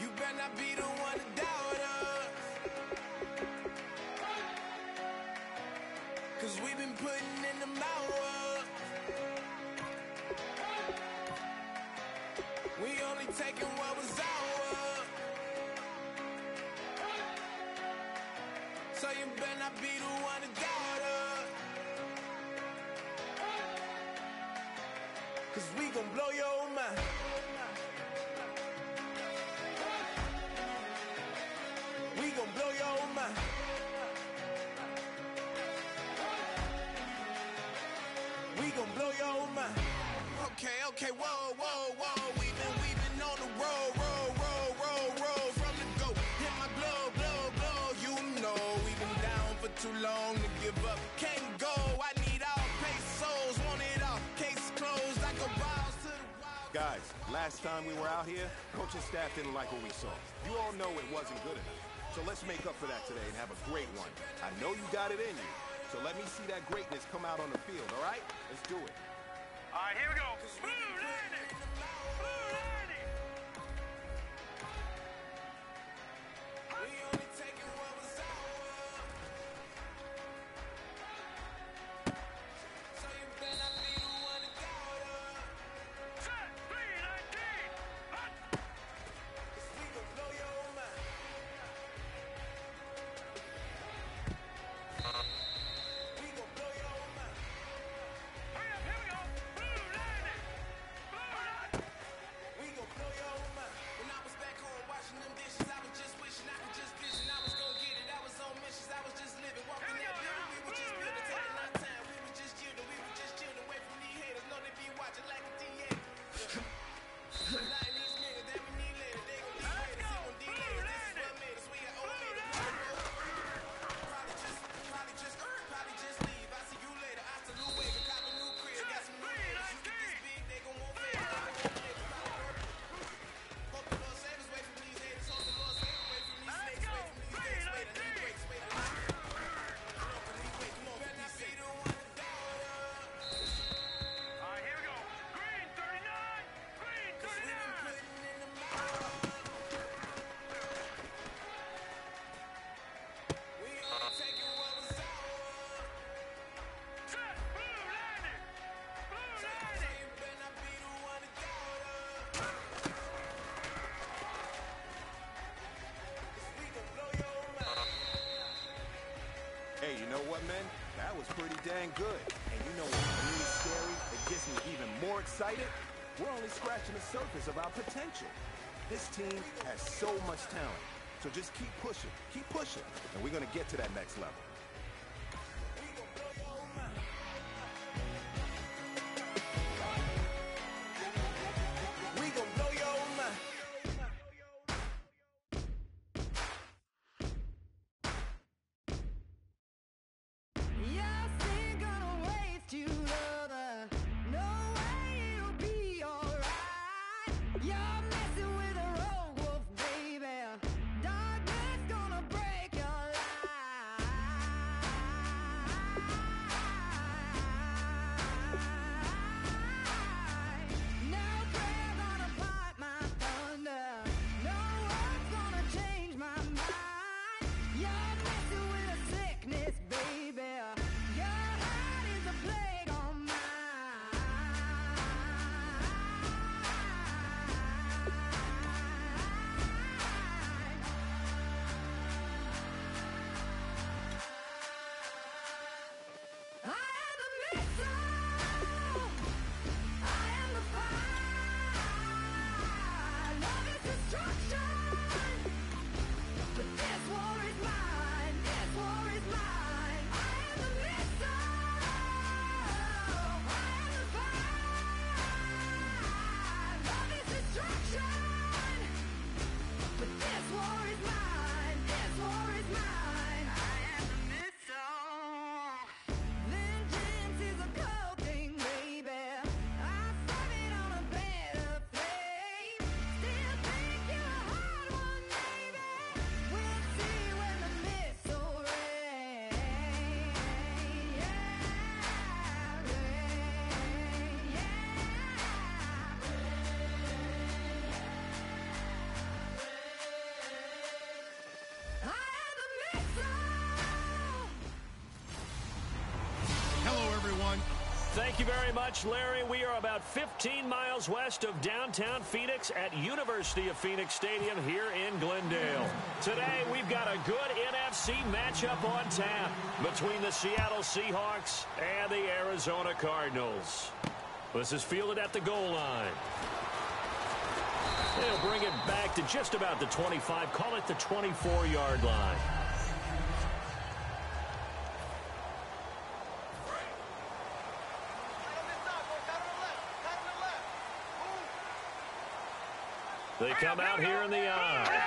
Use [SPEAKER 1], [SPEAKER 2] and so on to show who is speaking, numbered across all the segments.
[SPEAKER 1] You better not be the one to doubt us. 'Cause we've been putting in the hours. We only taking what was ours. So you better not be the one to doubt us. 'Cause we gon' blow your mind. We gon' blow your mind. We gon' blow your mind. Okay, whoa. We've been on the road from the go. Hit my glow. You know we've been down for too long to give up. Can't go. I need all pesos. Want it all. Case closed. I go balls to the wild.
[SPEAKER 2] Guys, last time we were out here, coach and staff didn't like what we saw. You all know it wasn't good enough. So let's make up for that today and have a great one. I know you got it in you. So let me see that greatness come out on the field, all right? Let's do it.
[SPEAKER 3] All right, here we go. Blue landing. Blue landing.
[SPEAKER 1] We only taking what was ours. So you better not be the one to doubt us.
[SPEAKER 3] Set, 319. Hot.
[SPEAKER 1] 'Cause we gon' blow your mind. We gon' blow your mind.
[SPEAKER 3] Hurry up, here we go. Blue landing. Blue landing.
[SPEAKER 1] We gon' blow your mind. When I was back home washing them dishes, I was just wishing I could just vision. I was gon' get it. I was on missions. I was just living, walking that building. We were just building, taking our time. We were just chilling. We were just chilling away from these haters. Know they be watching like a DA. Not in these minutes that we need later. They gon' need haters. It gon' delay us. This is what made us. We got old haters. Probably just leave. I see you later. I salute wave and cop a new crib. Got some new haters. You get this big, they gon' want favors. Hope the Lord save us away from these haters. Hope the Lord save us away from these snakes. Away from these days. Wait, I need breaks. Wait, come on, for these sakes.
[SPEAKER 3] All right, here we go. Green 39. Green 39.
[SPEAKER 1] We only taking what was ours.
[SPEAKER 3] Set, blue landing. Blue
[SPEAKER 1] So
[SPEAKER 3] landing.
[SPEAKER 1] you better not be the one to doubt us. 'Cause we gon' blow your mind.
[SPEAKER 2] Hey, you know what, man? That was pretty dang good. And you know what's really scary? It gets me even more excited. We're only scratching the surface of our potential. This team has so much talent. So just keep pushing, and we're gonna get to that next level.
[SPEAKER 1] We gon' blow your mind. We gon' blow your mind.
[SPEAKER 4] You're still gonna waste you, lover. No way you'll be alright. You're messing with a rogue wolf, baby. Darkness gonna break your life. No prayer gonna fight my thunder. No one's gonna change my mind. You're messing with a sickness, baby. Your heart is a plague on mine.
[SPEAKER 5] you very much, Larry. We are about 15 miles west of downtown Phoenix at University of Phoenix Stadium here in Glendale. Today, we've got a good NFC matchup on tap between the Seattle Seahawks and the Arizona Cardinals. This is fielded at the goal line. They'll bring it back to just about the 25, call it the 24-yard line. They come out here in the eye.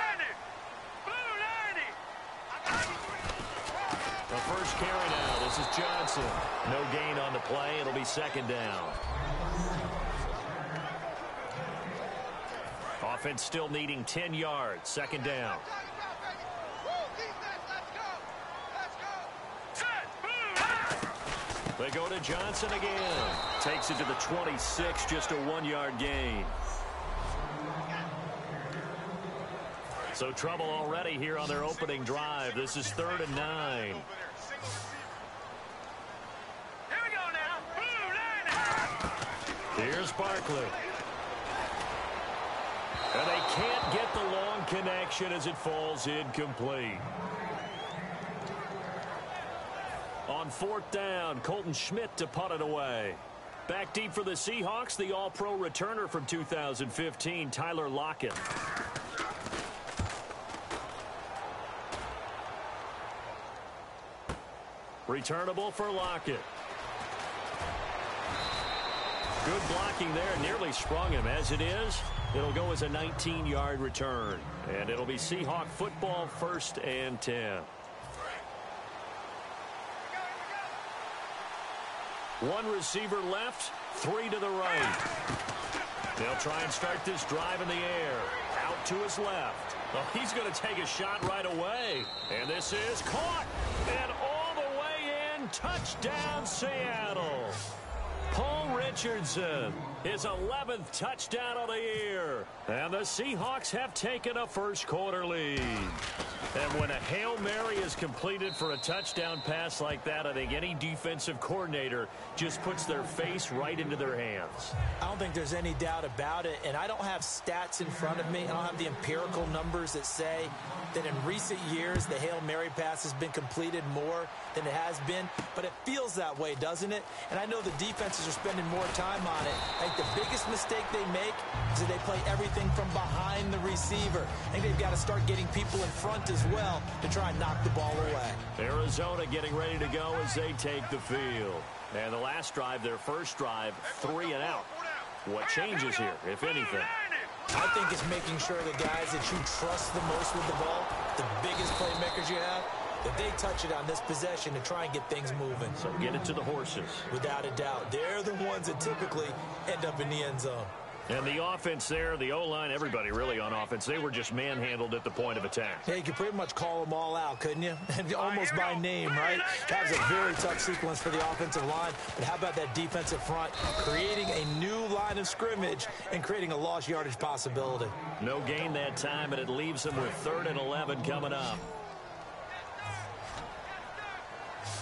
[SPEAKER 5] The first carry now. This is Johnson. No gain on the play. It'll be second down. Offense still needing 10 yards. Second down. They go to Johnson again. Takes it to the 26, just a 1-yard gain. So trouble already here on their opening drive. This is 3rd and 9.
[SPEAKER 3] Here we go now.
[SPEAKER 5] Here's Barkley. And they can't get the long connection as it falls incomplete. On 4th down, Colton Schmidt to punt it away. Back deep for the Seahawks, the All-Pro returner from 2015, Tyler Lockett. Returnable for Lockett. Good blocking there. Nearly sprung him. As it is, it'll go as a 19-yard return. And it'll be Seahawk football, 1st and 10. One receiver left, 3 to the right. They'll try and start this drive in the air. Out to his left. Oh, he's going to take a shot right away. And this is caught. And all the way in. Touchdown, Seattle. Paul Richardson, his 11th touchdown of the year. And the Seahawks have taken a first-quarter lead. And when a Hail Mary is completed for a touchdown pass like that, I think any defensive coordinator just puts their face right into their hands.
[SPEAKER 6] I don't think there's any doubt about it, and I don't have stats in front of me. I don't have the empirical numbers that say that in recent years the Hail Mary pass has been completed more than it has been, but it feels that way, doesn't it? And I know the defenses are spending more time on it. I think the biggest mistake they make is that they play everything from behind the receiver. I think they've got to start getting people in front as well to try and knock the ball away.
[SPEAKER 5] Arizona getting ready to go as they take the field. And the last drive, their first drive, 3 and out. What changes here, if anything?
[SPEAKER 6] I think it's making sure the guys that you trust the most with the ball, the biggest playmakers you have, that they touch it on this possession to try and get things moving.
[SPEAKER 5] So get it to the horses.
[SPEAKER 6] Without a doubt. They're the ones that typically end up in the end zone.
[SPEAKER 5] And the offense there, the O-line, everybody really on offense, they were just manhandled at the point of attack.
[SPEAKER 6] Yeah, you could pretty much call them all out, couldn't you? Almost by name, right? That was a very tough sequence for the offensive line. But how about that defensive front creating a new line of scrimmage and creating a lost yardage possibility?
[SPEAKER 5] No gain that time, and it leaves them with 3rd and 11 coming up.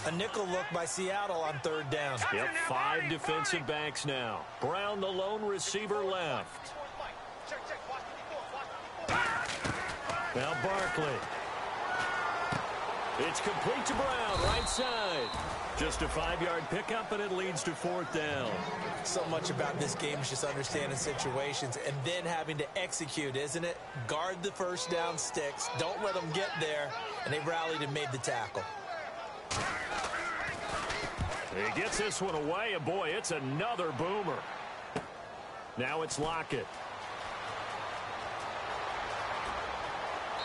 [SPEAKER 6] A nickel look by Seattle on 3rd down.
[SPEAKER 5] Yep, 5 defensive backs now. Brown, the lone receiver, left. Now Barkley. It's complete to Brown, right side. Just a 5-yard pickup, and it leads to 4th down.
[SPEAKER 6] So much about this game is just understanding situations and then having to execute, isn't it? Guard the first down sticks. Don't let them get there. And they rallied and made the tackle.
[SPEAKER 5] He gets this one away, and boy, it's another boomer. Now it's Lockett.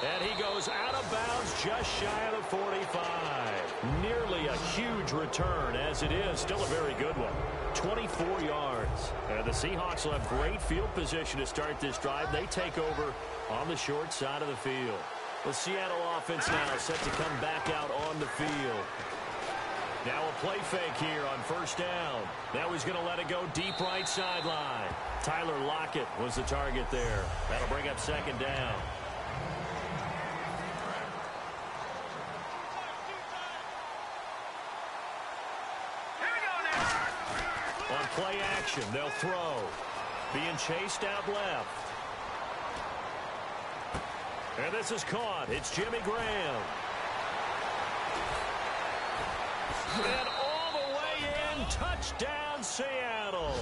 [SPEAKER 5] And he goes out of bounds just shy of the 45. Nearly a huge return, as it is. Still a very good one. 24 yards. And the Seahawks will have great field position to start this drive. They take over on the short side of the field. The Seattle offense now set to come back out on the field. Now a play fake here on 1st down. Now he's going to let it go deep right sideline. Tyler Lockett was the target there. That'll bring up 2nd down. On play action. They'll throw. Being chased out left. And this is caught. It's Jimmy Graham. And all the way in. Touchdown, Seattle.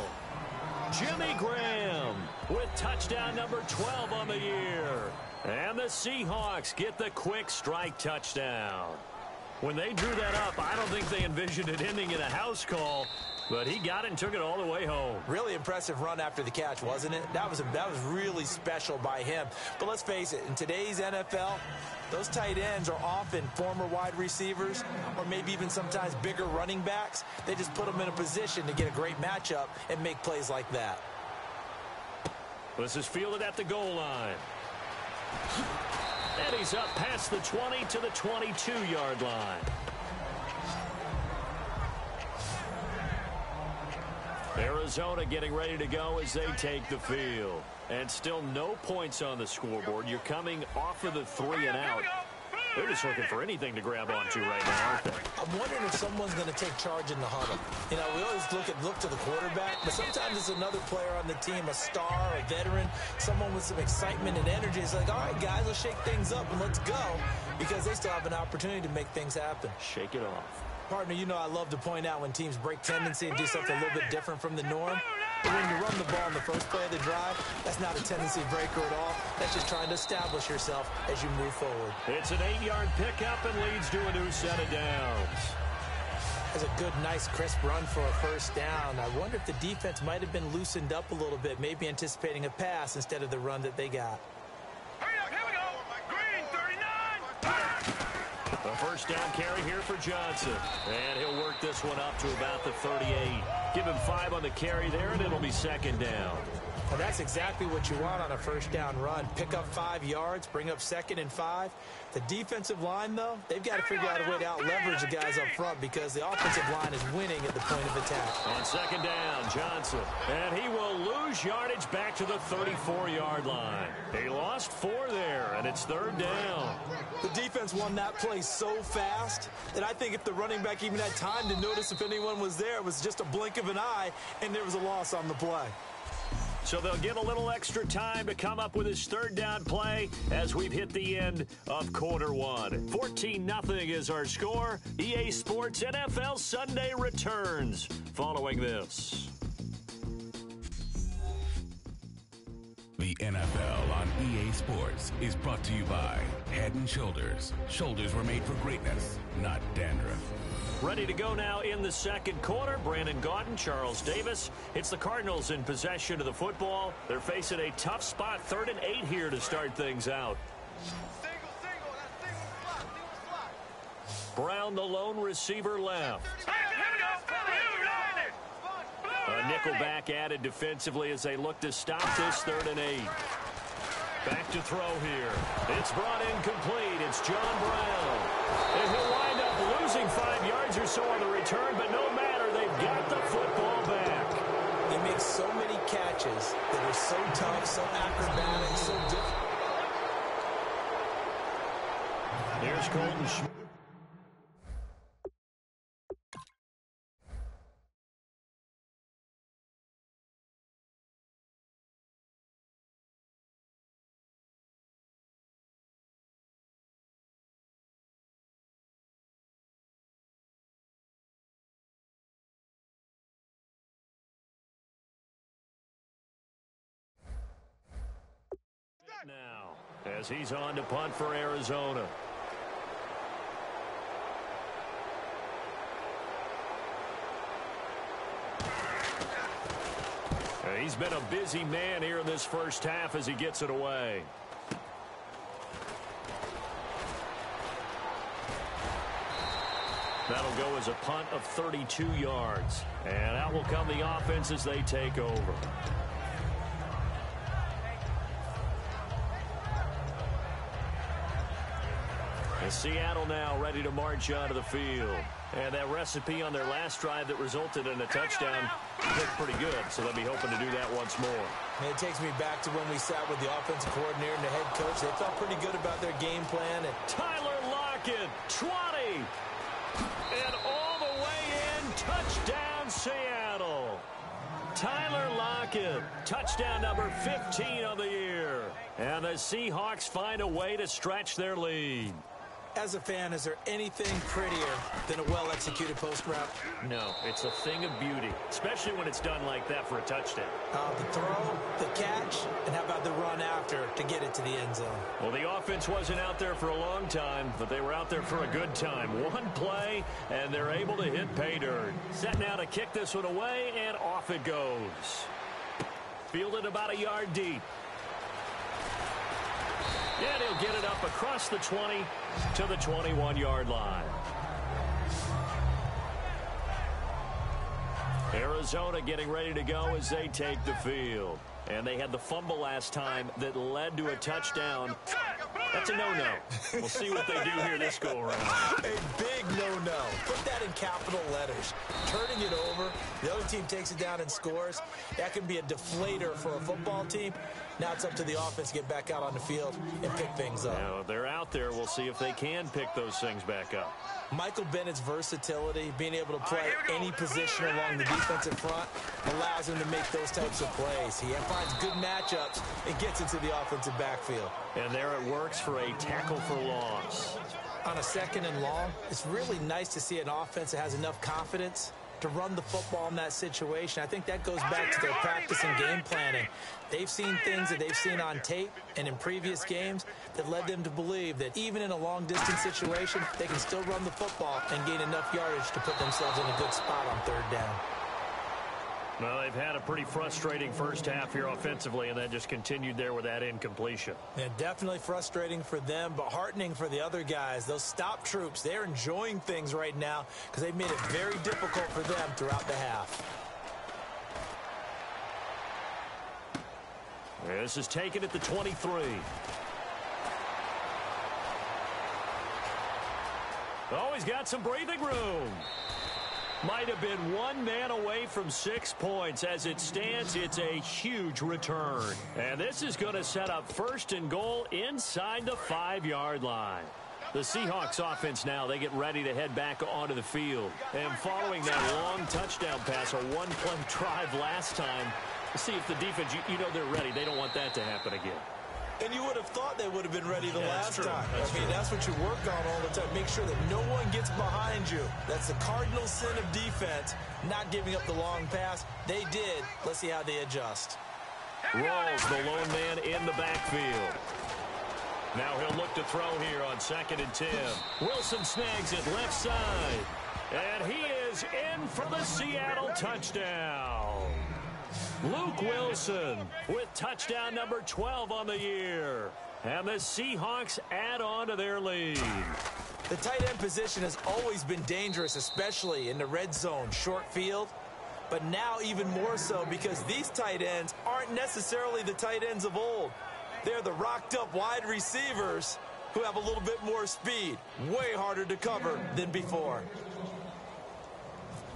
[SPEAKER 5] Jimmy Graham with touchdown number 12 on the year. And the Seahawks get the quick strike touchdown. When they drew that up, I don't think they envisioned it ending in a house call, but he got it and took it all the way home.
[SPEAKER 6] Really impressive run after the catch, wasn't it? That was really special by him. But let's face it, in today's NFL, those tight ends are often former wide receivers or maybe even sometimes bigger running backs. They just put them in a position to get a great matchup and make plays like that.
[SPEAKER 5] This is fielded at the goal line. And he's up past the 20 to the 22-yard line. Arizona getting ready to go as they take the field. And still no points on the scoreboard. You're coming off of the 3 and out. They're just looking for anything to grab onto right now, aren't they?
[SPEAKER 6] I'm wondering if someone's going to take charge in the huddle. You know, we always look to the quarterback, but sometimes it's another player on the team, a star, a veteran, someone with some excitement and energy. It's like, all right, guys, let's shake things up and let's go, because they still have an opportunity to make things happen.
[SPEAKER 5] Shake it off.
[SPEAKER 6] Partner, you know I love to point out when teams break tendency and do something a little bit different from the norm. But when you run the ball in the first play of the drive, that's not a tendency breaker at all. That's just trying to establish yourself as you move forward.
[SPEAKER 5] It's an 8-yard pickup and leads to a new set of downs.
[SPEAKER 6] That's a good, nice, crisp run for a first down. I wonder if the defense might have been loosened up a little bit, maybe anticipating a pass instead of the run that they got.
[SPEAKER 3] Here we go. Green 39.
[SPEAKER 5] A first down carry here for Johnson. And he'll work this one up to about the 38. Give him 5 on the carry there, and it'll be second down.
[SPEAKER 6] Well, that's exactly what you want on a first down run. Pick up 5 yards, bring up 2nd and 5. The defensive line, though, they've got to figure out a way to out-leverage the guys up front because the offensive line is winning at the point of attack.
[SPEAKER 5] On second down, Johnson. And he will lose yardage back to the 34-yard line. He lost 4 there, and it's 3rd down.
[SPEAKER 6] The defense won that play so fast that I think if the running back even had time to notice if anyone was there, it was just a blink of an eye, and there was a loss on the play.
[SPEAKER 5] So they'll get a little extra time to come up with his 3rd down play as we've hit the end of quarter 1. 14-0 is our score. EA Sports NFL Sunday returns following this.
[SPEAKER 7] The NFL on EA Sports is brought to you by Head & Shoulders. Shoulders were made for greatness, not dandruff.
[SPEAKER 5] Ready to go now in the second quarter. Brandon Gaudin, Charles Davis. It's the Cardinals in possession of the football. They're facing a tough spot. 3rd and 8 here to start things out. Brown, the lone receiver, left. A nickel back added defensively as they look to stop this 3rd and 8. Back to throw here. It's brought in complete. It's John Brown. And he'll wind up losing 5 yards or so on the return, but no matter, they've got the football back.
[SPEAKER 6] They make so many catches that are so tough, so acrobatic, so different.
[SPEAKER 5] Here's Colton Schmidt. Now, as he's on to punt for Arizona. He's been a busy man here in this first half as he gets it away. That'll go as a punt of 32 yards. And out will come the offense as they take over. And Seattle now ready to march onto the field. And that recipe on their last drive that resulted in a touchdown looked pretty good, so they'll be hoping to do that once more.
[SPEAKER 6] And it takes me back to when we sat with the offensive coordinator and the head coach. They felt pretty good about their game plan. And
[SPEAKER 5] Tyler Lockett, 20. And all the way in, touchdown Seattle. Tyler Lockett, touchdown number 15 of the year. And the Seahawks find a way to stretch their lead.
[SPEAKER 6] As a fan, is there anything prettier than a well-executed post route?
[SPEAKER 5] No, it's a thing of beauty, especially when it's done like that for a touchdown.
[SPEAKER 6] The throw, the catch, and how about the run after to get it to the end zone?
[SPEAKER 5] Well, the offense wasn't out there for a long time, but they were out there for a good time. One play, and they're able to hit pay dirt. Set now to kick this one away, and off it goes. Fielded about a yard deep. And he'll get it up across the 20 to the 21-yard line. Arizona getting ready to go as they take the field. And they had the fumble last time that led to a touchdown. That's a no-no. We'll see what they do here this go-around.
[SPEAKER 6] A big no-no. Put that in capital letters. Turning it over, the other team takes it down and scores. That can be a deflator for a football team. Now it's up to the offense to get back out on the field and pick things up.
[SPEAKER 5] Now, if they're out there, we'll see if they can pick those things back up.
[SPEAKER 6] Michael Bennett's versatility, being able to play any position along the defensive front, allows him to make those types of plays. He finds good matchups and gets into the offensive backfield.
[SPEAKER 5] And there it works for a tackle for loss.
[SPEAKER 6] On a 2nd and long, it's really nice to see an offense that has enough confidence to run the football in that situation. I think that goes back to their practice and game planning. They've seen things that they've seen on tape and in previous games that led them to believe that even in a long-distance situation, they can still run the football and gain enough yardage to put themselves in a good spot on 3rd down.
[SPEAKER 5] Well, they've had a pretty frustrating first half here offensively, and then just continued there with that incompletion.
[SPEAKER 6] Yeah, definitely frustrating for them, but heartening for the other guys. Those stop troops, they're enjoying things right now because they've made it very difficult for them throughout the half.
[SPEAKER 5] This is taken at the 23. Oh, he's got some breathing room. Might have been one man away from 6 points. As it stands, it's a huge return. And this is going to set up 1st and goal inside the 5-yard line. The Seahawks offense now, they get ready to head back onto the field. And following that long touchdown pass, a one-play drive last time, we'll see if the defense, you know they're ready. They don't want that to happen again.
[SPEAKER 6] And you would have thought they would have been ready the last time. That's what you work on all the time. Make sure that no one gets behind you. That's the cardinal sin of defense, not giving up the long pass. They did. Let's see how they adjust.
[SPEAKER 5] Rolls the lone man in the backfield. Now he'll look to throw here on 2nd and 10. Wilson snags it left side. And he is in for the Seattle touchdown. Luke Wilson with touchdown number 12 on the year. And the Seahawks add on to their lead.
[SPEAKER 6] The tight end position has always been dangerous, especially in the red zone, short field. But now even more so because these tight ends aren't necessarily the tight ends of old. They're the rocked-up wide receivers who have a little bit more speed. Way harder to cover than before.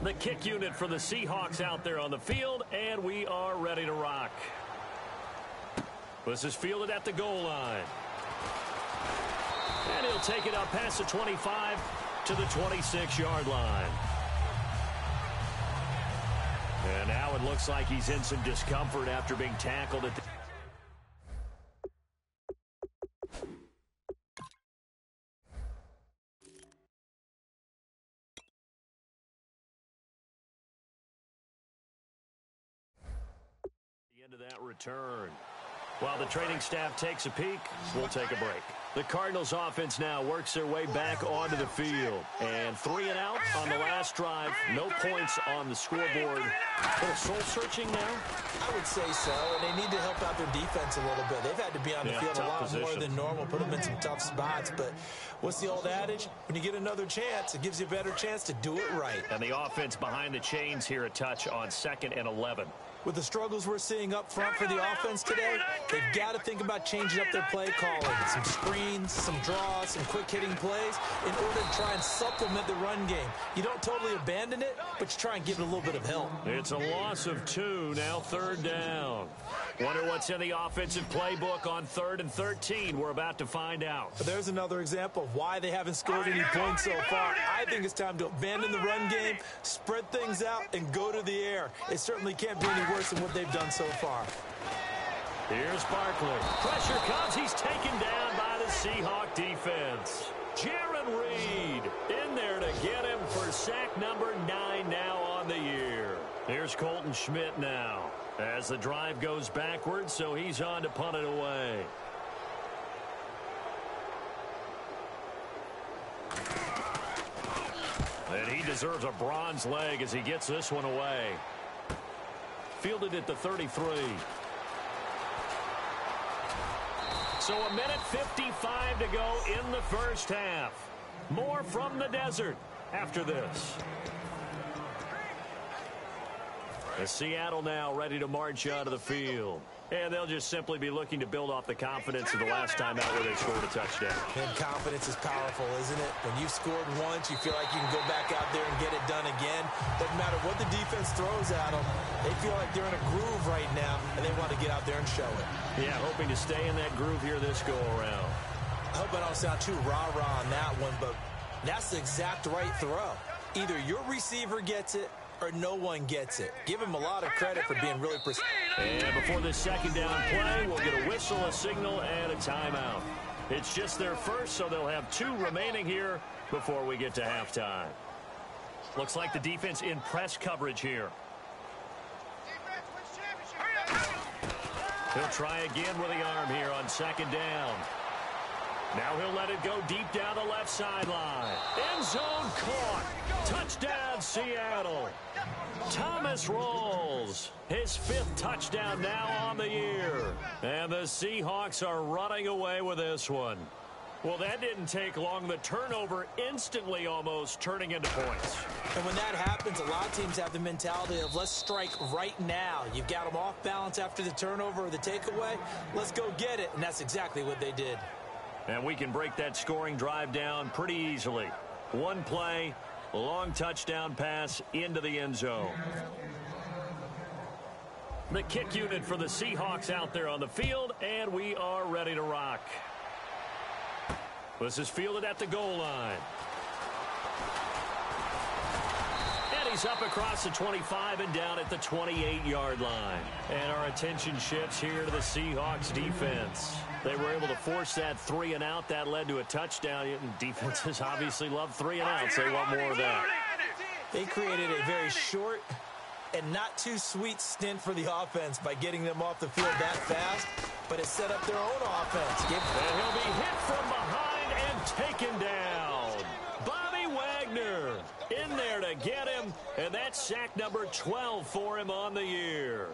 [SPEAKER 5] The kick unit for the Seahawks out there on the field, and we are ready to rock. This is fielded at the goal line. And he'll take it up past the 25 to the 26-yard line. And now it looks like he's in some discomfort after being tackled at the... end of that return. While the training staff takes a peek, we'll take a break. The Cardinals offense now works their way back onto the field. And 3 and out on the last drive. No points on the scoreboard. A little soul-searching now?
[SPEAKER 6] I would say so, and they need to help out their defense a little bit. They've had to be on the field a lot more than normal, put them in some tough spots. But what's the old adage? When you get another chance, it gives you a better chance to do it right.
[SPEAKER 5] And the offense behind the chains here a touch on 2nd and 11.
[SPEAKER 6] With the struggles we're seeing up front for the offense today, they've got to think about changing up their play calling. Some screens, some draws, some quick-hitting plays in order to try and supplement the run game. You don't totally abandon it, but you try and give it a little bit of help.
[SPEAKER 5] It's a loss of 2, now 3rd down. Wonder what's in the offensive playbook on 3rd and 13. We're about to find out.
[SPEAKER 6] There's another example of why they haven't scored any points so far. I think it's time to abandon the run game, spread things out, and go to the air. It certainly can't be any worse than what they've done so far.
[SPEAKER 5] Here's Barkley. Pressure comes. He's taken down by the Seahawk defense. Jaron Reed in there to get him for sack number 9 now on the year. Here's Colton Schmidt now as the drive goes backwards, so he's on to punt it away. And he deserves a bronze leg as he gets this one away. Fielded at the 33. So a minute 55 to go in the first half. More from the desert after this. As Seattle now ready to march out of the field. And they'll just simply be looking to build off the confidence of the last time out where they scored a touchdown.
[SPEAKER 6] And confidence is powerful, isn't it? When you've scored once, you feel like you can go back out there and get it done again. Doesn't matter what the defense throws at them. They feel like they're in a groove right now, and they want to get out there and show it.
[SPEAKER 5] Yeah, hoping to stay in that groove here this go-around.
[SPEAKER 6] I hope I don't sound too rah-rah on that one, but that's the exact right throw. Either your receiver gets it or no one gets it. Give him a lot of credit for being really precise.
[SPEAKER 5] And before this second down play, we'll get a whistle, a signal, and a timeout. It's just their first, so they'll have 2 remaining here before we get to halftime. Looks like the defense in press coverage here. He'll try again with the arm here on second down. Now he'll let it go deep down the left sideline. End zone caught. Touchdown, Seattle. Thomas rolls. His 5th touchdown now on the year. And the Seahawks are running away with this one. Well, that didn't take long. The turnover instantly almost turning into points.
[SPEAKER 6] And when that happens, a lot of teams have the mentality of let's strike right now. You've got them off balance after the turnover or the takeaway. Let's go get it. And that's exactly what they did.
[SPEAKER 5] And we can break that scoring drive down pretty easily. One play, long touchdown pass into the end zone. The kick unit for the Seahawks out there on the field, and we are ready to rock. This is fielded at the goal line. And he's up across the 25 and down at the 28-yard line. And our attention shifts here to the Seahawks defense. They were able to force that 3 and out. That led to a touchdown. And defenses obviously love 3 and outs. They want more of that.
[SPEAKER 6] They created a very short and not too sweet stint for the offense by getting them off the field that fast, but it set up their own offense.
[SPEAKER 5] And he'll be hit from behind and taken down. Bobby Wagner in there to get him, and that's sack number 12 for him on the year.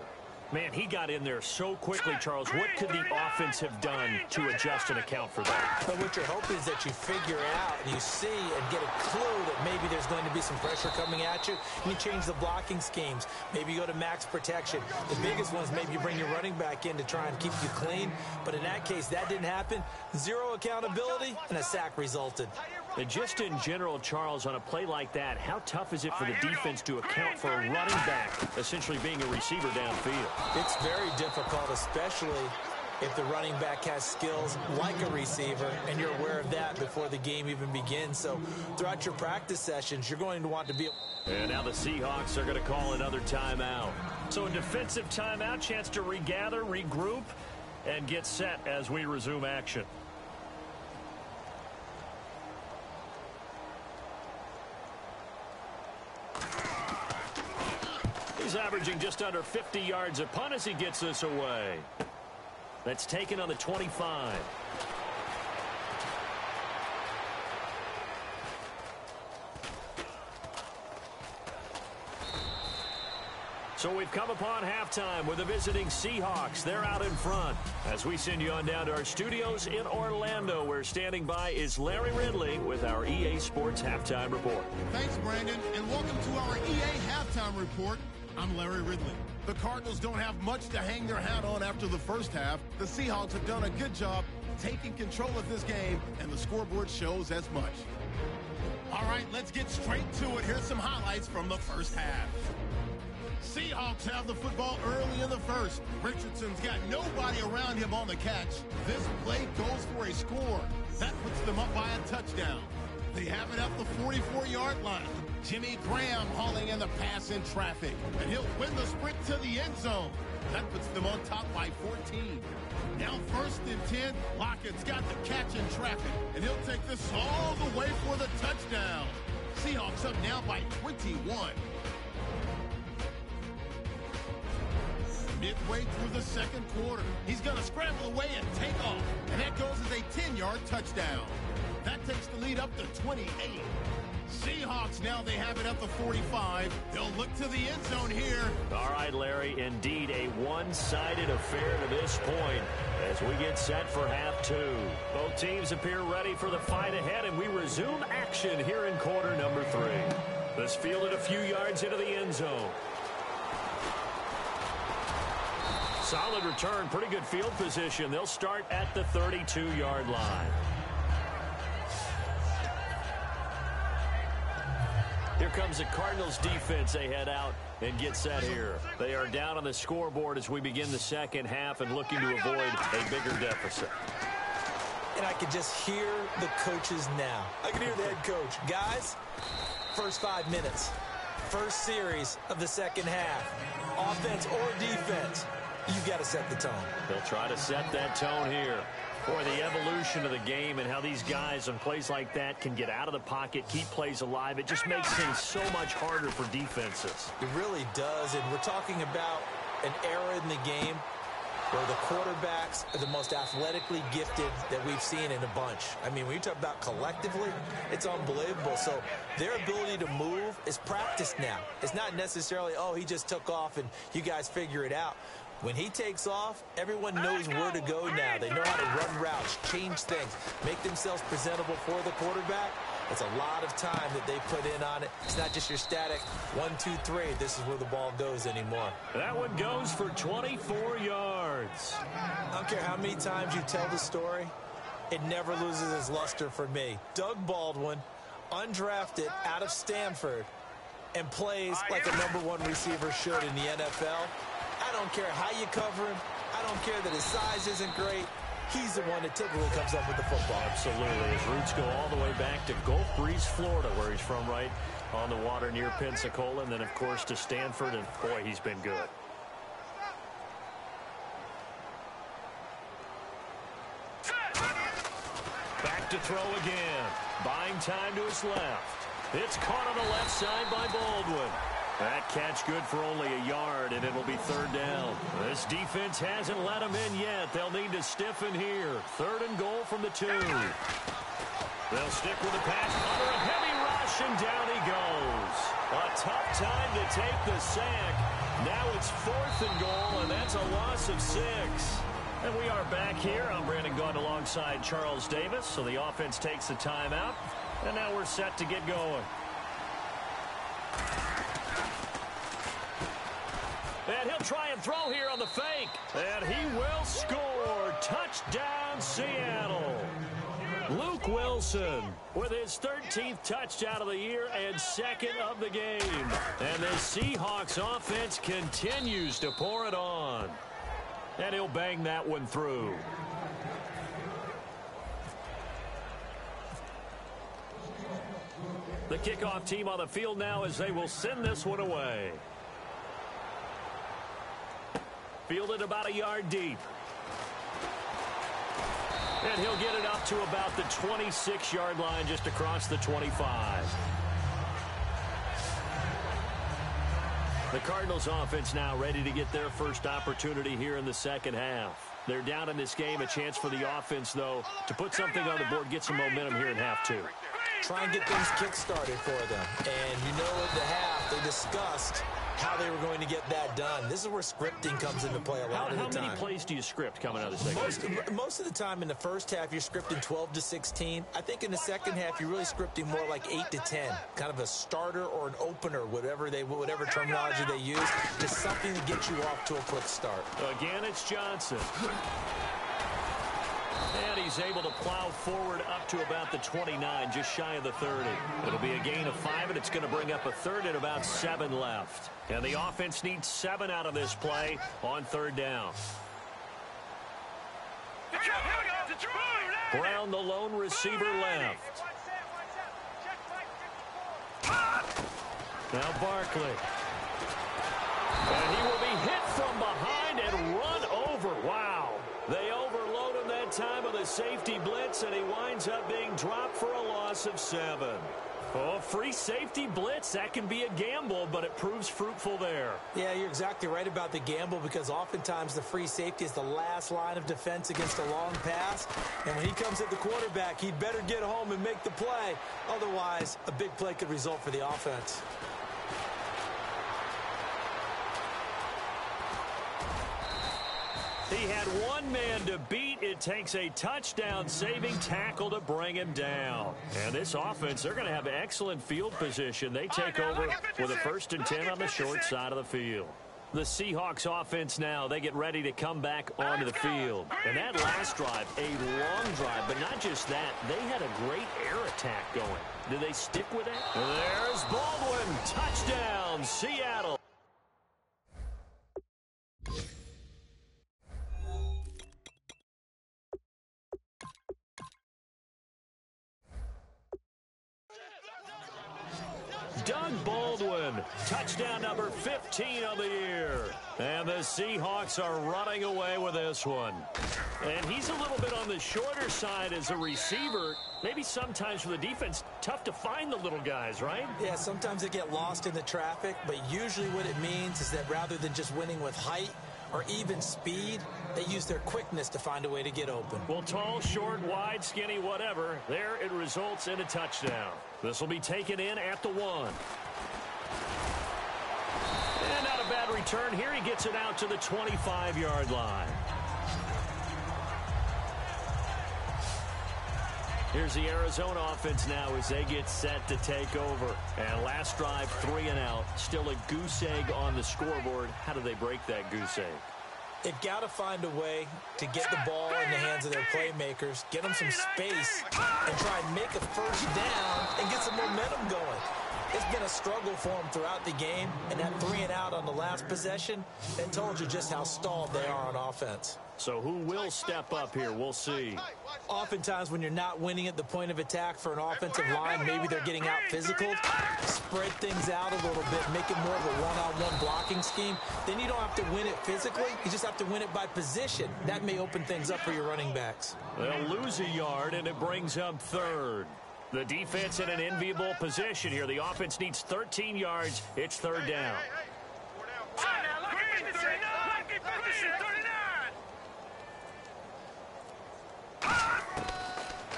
[SPEAKER 5] Man, he got in there so quickly, Charles. What could the offense have done to adjust and account for that?
[SPEAKER 6] But what you're hoping is that you figure it out and you see and get a clue that maybe there's going to be some pressure coming at you. And you change the blocking schemes. Maybe you go to max protection. The biggest one is maybe you bring your running back in to try and keep you clean. But in that case, that didn't happen. 0 accountability, and a sack resulted.
[SPEAKER 5] And just in general, Charles, on a play like that, how tough is it for the defense to account for a running back essentially being a receiver downfield?
[SPEAKER 6] It's very difficult, especially if the running back has skills like a receiver, and you're aware of that before the game even begins. So throughout your practice sessions, you're going to want to be...
[SPEAKER 5] And now the Seahawks are going to call another timeout. So a defensive timeout, chance to regather, regroup, and get set as we resume action. He's averaging just under 50 yards a punt as he gets this away. That's taken on the 25. So we've come upon halftime with the visiting Seahawks. They're out in front. As we send you on down to our studios in Orlando, where standing by is Larry Ridley with our EA Sports Halftime Report.
[SPEAKER 8] Thanks, Brandon, and welcome to our EA Halftime Report. I'm Larry Ridley. The Cardinals don't have much to hang their hat on after the first half. The Seahawks have done a good job taking control of this game, and the scoreboard shows as much. All right, let's get straight to it. Here's some highlights from the first half. Seahawks have the football early in the first. Richardson's got nobody around him on the catch. This play goes for a score. That puts them up by a touchdown. They have it at the 44-yard line. Jimmy Graham hauling in the pass in traffic. And he'll win the sprint to the end zone. That puts them on top by 14. Now 1st and 10. Lockett's got the catch in traffic. And he'll take this all the way for the touchdown. Seahawks up now by 21. Midway through the second quarter, he's going to scramble away and take off. And that goes as a 10-yard touchdown. That takes the lead up to 28. Seahawks now they have it at the 45. They'll look to the end zone here.
[SPEAKER 5] All right, Larry, indeed a one-sided affair to this point as we get set for half two. Both teams appear ready for the fight ahead, and we resume action here in quarter number 3. This fielded a few yards into the end zone. Solid return, pretty good field position. They'll start at the 32-yard line. Here comes the Cardinals defense. They head out and get set here. They are down on the scoreboard as we begin the second half and looking to avoid a bigger deficit.
[SPEAKER 6] And I can just hear the coaches now. I can hear the head coach. Guys, first 5 minutes, first series of the second half, offense or defense, you've got to set the tone.
[SPEAKER 5] They'll try to set that tone here. Boy, the evolution of the game and how these guys on plays like that can get out of the pocket, keep plays alive, it just makes things so much harder for defenses.
[SPEAKER 6] It really does, and we're talking about an era in the game where the quarterbacks are the most athletically gifted that we've seen in a bunch. I mean, when you talk about collectively, it's unbelievable. So their ability to move is practiced now. It's not necessarily, oh, he just took off and you guys figure it out. When he takes off, everyone knows where to go now. They know how to run routes, change things, make themselves presentable for the quarterback. It's a lot of time that they put in on it. It's not just your static 1, 2, 3. This is where the ball goes anymore.
[SPEAKER 5] That one goes for 24 yards.
[SPEAKER 6] I don't care how many times you tell the story, it never loses its luster for me. Doug Baldwin, undrafted out of Stanford, and plays like a #1 receiver should in the NFL. I don't care how you cover him. I don't care that his size isn't great. He's the one that typically comes up with the football.
[SPEAKER 5] Absolutely. His roots go all the way back to Gulf Breeze, Florida, where he's from, right on the water near Pensacola, and then, of course, to Stanford, and, boy, he's been good. Back to throw again. Buying time to his left. It's caught on the left side by Baldwin. That catch good for only a yard, and it'll be 3rd down. This defense hasn't let them in yet. They'll need to stiffen here. 3rd and goal from the 2. They'll stick with the pass under a heavy rush, and down he goes. A tough time to take the sack. Now it's 4th and goal, and that's a loss of 6. And we are back here. I'm Brandon Gaudin alongside Charles Davis. So the offense takes the timeout, and now we're set to get going. And he'll try and throw here on the fake. And he will score. Touchdown, Seattle. Luke Wilson with his 13th touchdown of the year and 2nd of the game. And the Seahawks offense continues to pour it on. And he'll bang that one through. The kickoff team on the field now as they will send this one away. Fielded about a yard deep. And he'll get it up to about the 26-yard line, just across the 25. The Cardinals offense now ready to get their first opportunity here in the second half. They're down in this game. A chance for the offense, though, to put something on the board, get some momentum here in half 2.
[SPEAKER 6] Try and get things kick-started for them. And you know at the half, they discussed how they were going to get that done. This is where scripting comes into play a lot of the time.
[SPEAKER 5] How many plays do you script coming out of the second?
[SPEAKER 6] Most of the time in the first half, you're scripting 12 to 16. I think in the second half, you're really scripting more like 8 to 10. Kind of a starter or an opener, whatever terminology they use, just something to get you off to a quick start.
[SPEAKER 5] Again, it's Johnson. And he's able to plow forward up to about the 29, just shy of the 30. It'll be a gain of 5, and it's going to bring up a third and about 7 left. And the offense needs 7 out of this play on 3rd down. Brown, the lone receiver, left. Now Barkley. And he will be hit from behind and run over. Wow. They overload him that time with a safety blitz, and he winds up being dropped for a loss of 7. Oh, free safety blitz, that can be a gamble, but it proves fruitful there.
[SPEAKER 6] Yeah, you're exactly right about the gamble, because oftentimes the free safety is the last line of defense against a long pass. And when he comes at the quarterback, he'd better get home and make the play. Otherwise, a big play could result for the offense.
[SPEAKER 5] He had one man to beat. It takes a touchdown-saving tackle to bring him down. And this offense, they're going to have excellent field position. They take over with a 1st and 10 on the short side of the field. The Seahawks offense now, they get ready to come back onto the field. And that last drive, a long drive, but not just that. They had a great air attack going. Do they stick with it? There's Baldwin. Touchdown, Seattle. Doug Baldwin, touchdown number 15 of the year. And the Seahawks are running away with this one. And he's a little bit on the shorter side as a receiver. Maybe sometimes for the defense, tough to find the little guys, right?
[SPEAKER 6] Yeah, sometimes they get lost in the traffic, but usually what it means is that rather than just winning with height or even speed, they use their quickness to find a way to get open.
[SPEAKER 5] Well, tall, short, wide, skinny, whatever, there it results in a touchdown. This will be taken in at the 1. And not a bad return here. He gets it out to the 25-yard line. Here's the Arizona offense now as they get set to take over. And last drive, 3 and out. Still a goose egg on the scoreboard. How do they break that goose egg?
[SPEAKER 6] They've got to find a way to get the ball in the hands of their playmakers, get them some space, and try and make a 1st down and get some momentum going. It's been a struggle for them throughout the game, and that 3 and out on the last possession, that told you just how stalled they are on offense.
[SPEAKER 5] So who will step up here? We'll see.
[SPEAKER 6] Oftentimes when you're not winning at the point of attack for an offensive line, maybe they're getting out physical, spread things out a little bit, make it more of a one-on-one blocking scheme. Then you don't have to win it physically. You just have to win it by position. That may open things up for your running backs.
[SPEAKER 5] They'll lose a yard, and it brings up 3rd. The defense in an enviable position here. The offense needs 13 yards. It's 3rd down.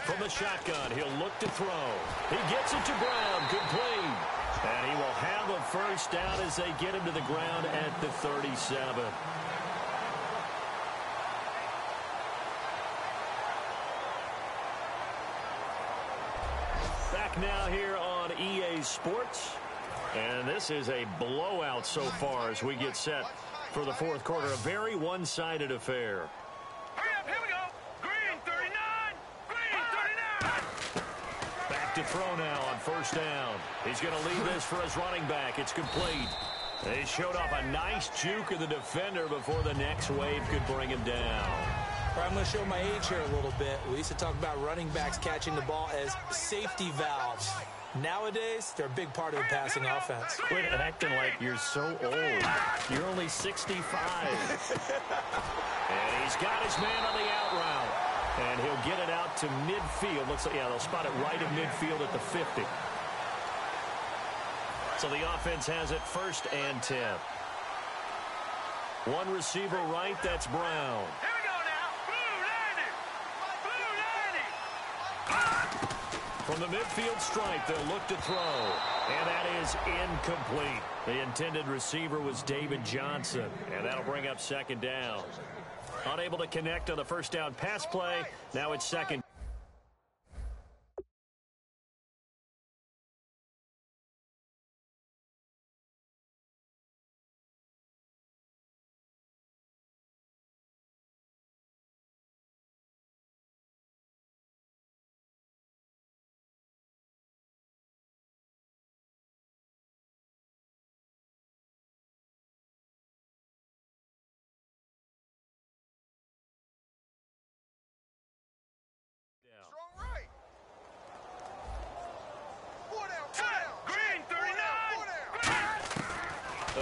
[SPEAKER 5] From the shotgun, he'll look to throw. He gets it to Brown. Complete. And he will have a 1st down as they get him to the ground at the 37. Back now here on EA Sports. And this is a blowout so far as we get set for the 4th quarter. A very one-sided affair.
[SPEAKER 3] Here we go. Green 39. Green 39.
[SPEAKER 5] Back to throw now on 1st down. He's going to leave this for his running back. It's complete. They showed off a nice juke of the defender before the next wave could bring him down.
[SPEAKER 6] I'm going to show my age here a little bit. We used to talk about running backs catching the ball as safety valves. Nowadays, they're a big part of the passing offense.
[SPEAKER 5] Quit acting like you're so old. You're only 65. And he's got his man on the out route. And he'll get it out to midfield. Looks like, yeah, they'll spot it right in midfield at the 50. So the offense has it 1st and 10. One receiver right, that's Brown.
[SPEAKER 3] Here we go now. Blue 90. Blue 90.
[SPEAKER 5] From the midfield stripe, they'll look to throw. And that is incomplete. The intended receiver was David Johnson. And that'll bring up 2nd down. Unable to connect on the 1st down pass play. Now it's 2nd.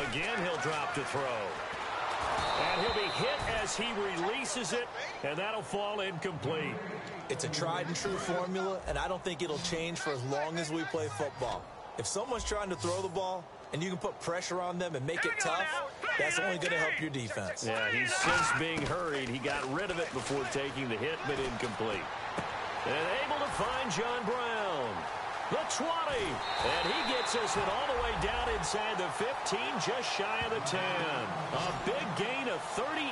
[SPEAKER 5] Again, he'll drop to throw. And he'll be hit as he releases it, and that'll fall incomplete.
[SPEAKER 6] It's a tried-and-true formula, and I don't think it'll change for as long as we play football. If someone's trying to throw the ball and you can put pressure on them and make it tough, that's only going to help your defense.
[SPEAKER 5] Yeah, he's since being hurried. He got rid of it before taking the hit, but incomplete. And able to find John Brown. The 20. And he gets us it all the way down inside the 15, just shy of the 10. A big gain of 38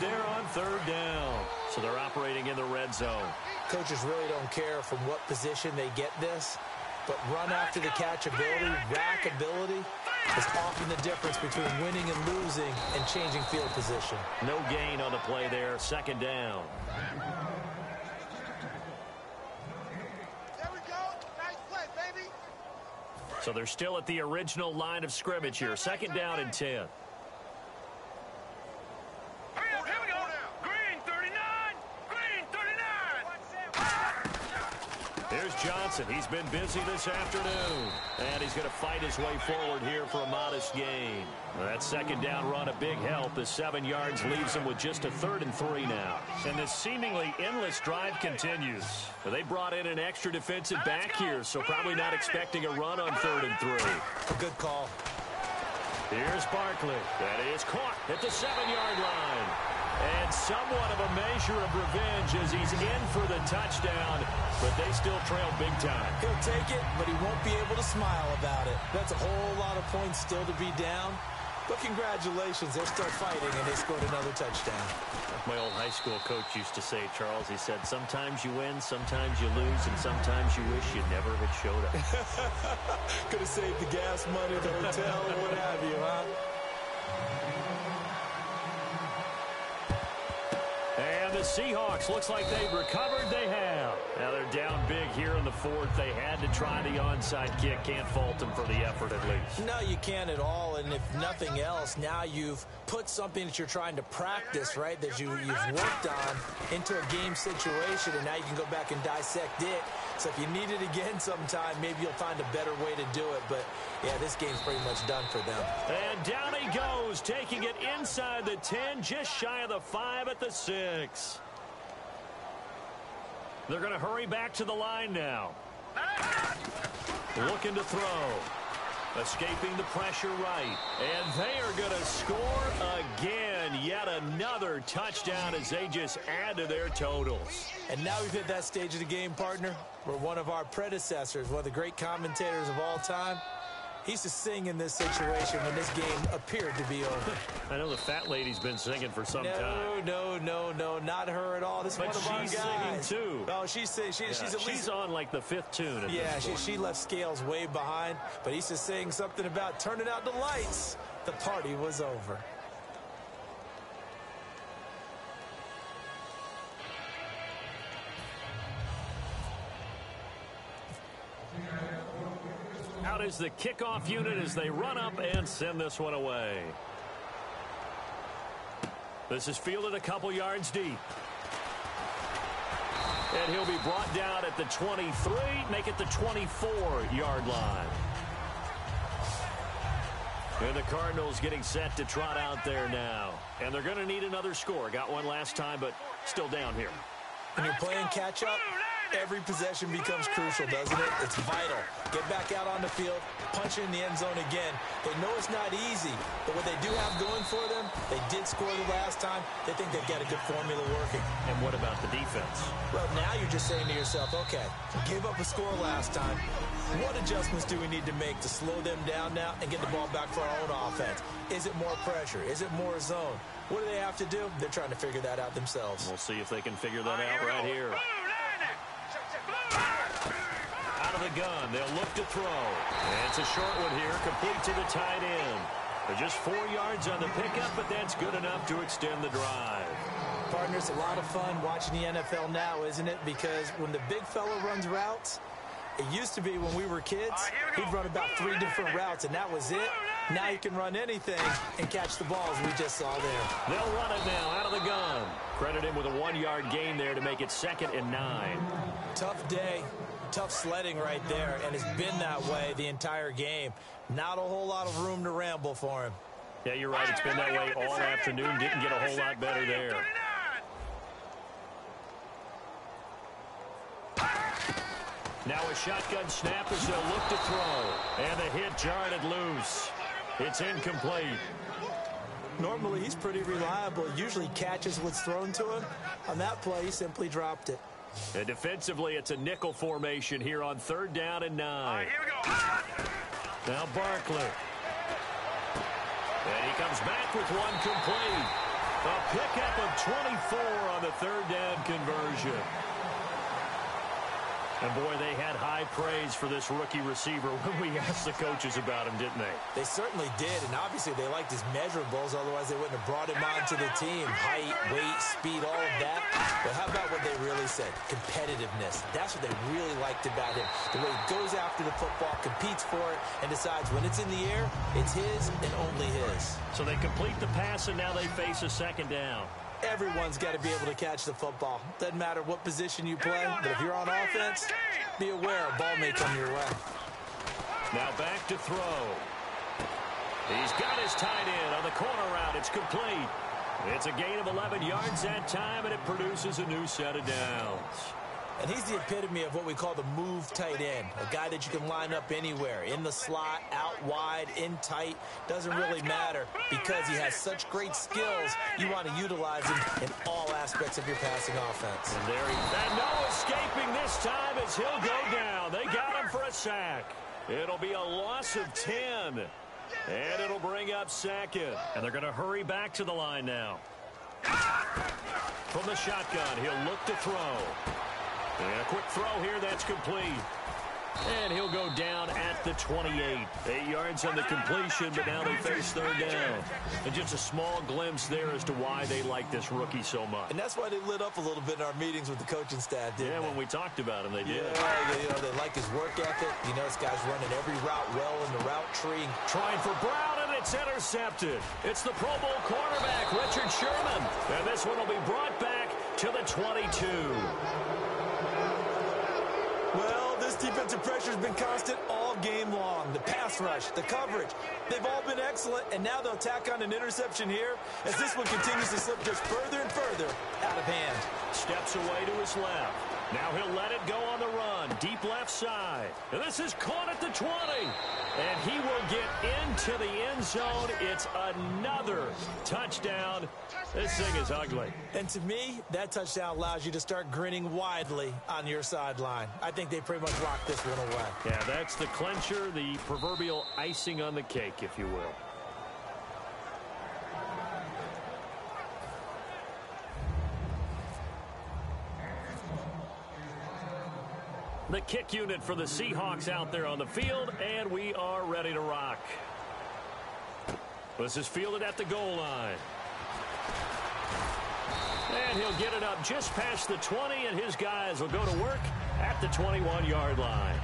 [SPEAKER 5] there on third down. So they're operating in the red zone.
[SPEAKER 6] Coaches really don't care from what position they get this, but run after the catch ability, rack ability, is often the difference between winning and losing and changing field position.
[SPEAKER 5] No gain on the play there, second down. So they're still at the original line of scrimmage here. Second down and 10.
[SPEAKER 3] Hurry up, here we go. Green 39. Green 39.
[SPEAKER 5] Here's Johnson. He's been busy this afternoon. And he's going to fight his way forward here for a modest gain. That second down run, a big help. The 7 yards leaves him with just a 3rd and 3 now. And this seemingly endless drive continues. They brought in an extra defensive back here, so probably not expecting a run on 3rd and 3.
[SPEAKER 6] A good call.
[SPEAKER 5] Here's Barkley. That is caught at the 7-yard line. And somewhat of a measure of revenge as he's in for the touchdown, but they still trail big time.
[SPEAKER 6] He'll take it, but he won't be able to smile about it. That's a whole lot of points still to be down. But congratulations, they're still fighting, and they scored another touchdown.
[SPEAKER 5] My old high school coach used to say, Charles, he said, sometimes you win, sometimes you lose, and sometimes you wish you never had showed up.
[SPEAKER 6] Could have saved the gas money, the hotel, what have you, huh?
[SPEAKER 5] And the Seahawks, looks like they've recovered. They have. Now they're down big here in the 4th. They had to try the onside kick. Can't fault them for the effort at least.
[SPEAKER 6] No, you can't at all. And if nothing else, now you've put something that you're trying to practice, right, that you've worked on into a game situation, and now you can go back and dissect it. So if you need it again sometime, maybe you'll find a better way to do it. But, yeah, this game's pretty much done for them.
[SPEAKER 5] And down he goes, taking it inside the 10, just shy of the 5 at the 6. They're going to hurry back to the line now. Looking to throw. Escaping the pressure right. And they are going to score again. Yet another touchdown as they just add to their totals.
[SPEAKER 6] And now we've hit that stage of the game, partner, where one of our predecessors, one of the great commentators of all time, he used to sing in this situation when this game appeared to be over.
[SPEAKER 5] I know the fat lady's been singing for some time.
[SPEAKER 6] No, not her at all. This is one of our guys.
[SPEAKER 5] She's singing too.
[SPEAKER 6] Oh, she's at least...
[SPEAKER 5] She's on like the 5th tune.
[SPEAKER 6] Yeah, she left Scales way behind, but he used to sing something about turning out the lights. The party was over.
[SPEAKER 5] Out is the kickoff unit as they run up and send this one away. This is fielded a couple yards deep. And he'll be brought down at the 23, make it the 24-yard line. And the Cardinals getting set to trot out there now. And they're going to need another score. Got one last time, but still down here.
[SPEAKER 6] When you're playing catch-up, every possession becomes crucial, doesn't it? It's vital. Get back out on the field, punch in the end zone again. They know it's not easy, but what they do have going for them, they did score the last time. They think they've got a good formula working.
[SPEAKER 5] And what about the defense?
[SPEAKER 6] Well, now you're just saying to yourself, okay, gave up a score last time. What adjustments do we need to make to slow them down now and get the ball back for our own offense? Is it more pressure? Is it more zone? What do they have to do? They're trying to figure that out themselves.
[SPEAKER 5] We'll see if they can figure that out right here. Out of the gun, they'll look to throw. And it's a short one here, complete to the tight end. They're just 4 yards on the pickup, but that's good enough to extend the drive.
[SPEAKER 6] Partner, it's a lot of fun watching the NFL now, isn't it? Because when the big fella runs routes, it used to be when we were kids, he'd run about 3 different routes, and that was it. Now he can run anything and catch the balls we just saw there.
[SPEAKER 5] They'll run it now out of the gun. Credit him with a 1-yard gain there to make it 2nd and 9.
[SPEAKER 6] Tough day, Tough sledding right there, and it's been that way the entire game. Not a whole lot of room to ramble for him.
[SPEAKER 5] Yeah, you're right. It's been that way all afternoon. Didn't get a whole lot better there. Now a shotgun snap as they'll look to throw. And the hit jarred it loose. It's incomplete.
[SPEAKER 6] Normally, he's pretty reliable. Usually catches what's thrown to him. On that play, he simply dropped it.
[SPEAKER 5] And defensively, it's a nickel formation here on 3rd down and 9.
[SPEAKER 3] Here we go.
[SPEAKER 5] Now Barkley. And he comes back with one complete. A pickup of 24 on the 3rd down conversion. And, boy, they had high praise for this rookie receiver when we asked the coaches about him, didn't they?
[SPEAKER 6] They certainly did, and obviously they liked his measurables. Otherwise, they wouldn't have brought him onto the team. Height, weight, speed, all of that. But how about what they really said? Competitiveness. That's what they really liked about him. The way he goes after the football, competes for it, and decides when it's in the air, it's his and only his.
[SPEAKER 5] So they complete the pass, and now they face a 2nd down.
[SPEAKER 6] Everyone's got to be able to catch the football. Doesn't matter what position you play, but if you're on offense, be aware a ball may come your way.
[SPEAKER 5] Now back to throw. He's got his tight end on the corner route. It's complete. It's a gain of 11 yards that time, and it produces a new set of downs.
[SPEAKER 6] And he's the epitome of what we call the move tight end. A guy that you can line up anywhere. In the slot, out wide, in tight. Doesn't really matter because he has such great skills. You want to utilize him in all aspects of your passing offense.
[SPEAKER 5] And there and no escaping this time as he'll go down. They got him for a sack. It'll be a loss of 10. And it'll bring up 2nd. And they're going to hurry back to the line now. From the shotgun, he'll look to throw. And a quick throw here, that's complete. And he'll go down at the 28. 8 yards on the completion, but now they face 3rd down. And just a small glimpse there as to why they like this rookie so much.
[SPEAKER 6] And that's why they lit up a little bit in our meetings with the coaching staff, didn't they?
[SPEAKER 5] When we talked about him, they did.
[SPEAKER 6] Yeah, they like his work ethic. You know, this guy's running every route well in the route tree.
[SPEAKER 5] Trying for Brown, and it's intercepted. It's the Pro Bowl cornerback, Richard Sherman. And this one will be brought back to the 22.
[SPEAKER 6] Well, this defensive pressure has been constant all game long. The pass rush, the coverage, they've all been excellent, and now they'll tack on an interception here as this one continues to slip just further and further out of hand.
[SPEAKER 5] Steps away to his left. Now he'll let it go on the run. Deep left side. And this is caught at the 20. And he will get into the end zone. It's another touchdown. This thing is ugly.
[SPEAKER 6] And to me, that touchdown allows you to start grinning widely on your sideline. I think they pretty much locked this one away.
[SPEAKER 5] Yeah, that's the clincher, the proverbial icing on the cake, if you will. The kick unit for the Seahawks out there on the field, and we are ready to rock. This is fielded at the goal line. And he'll get it up just past the 20, and his guys will go to work at the 21-yard line.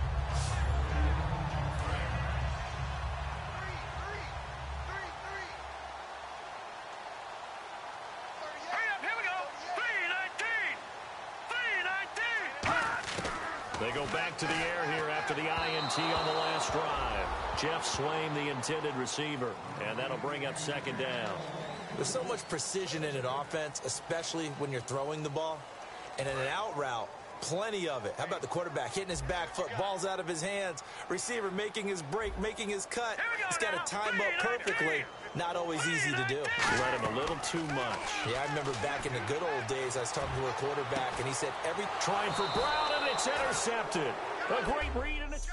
[SPEAKER 5] They go back to the air here after the INT on the last drive. Jeff Swain, the intended receiver, and that'll bring up 2nd down.
[SPEAKER 6] There's so much precision in an offense, especially when you're throwing the ball. And in an out route, plenty of it. How about the quarterback hitting his back foot, ball's out of his hands, receiver making his break, making his cut. He's got to time up perfectly. Not always easy to do.
[SPEAKER 5] Let him a little too much.
[SPEAKER 6] Yeah, I remember back in the good old days, I was talking to a quarterback, and he said,
[SPEAKER 5] trying for Brown, and it's intercepted. A great read, and it's...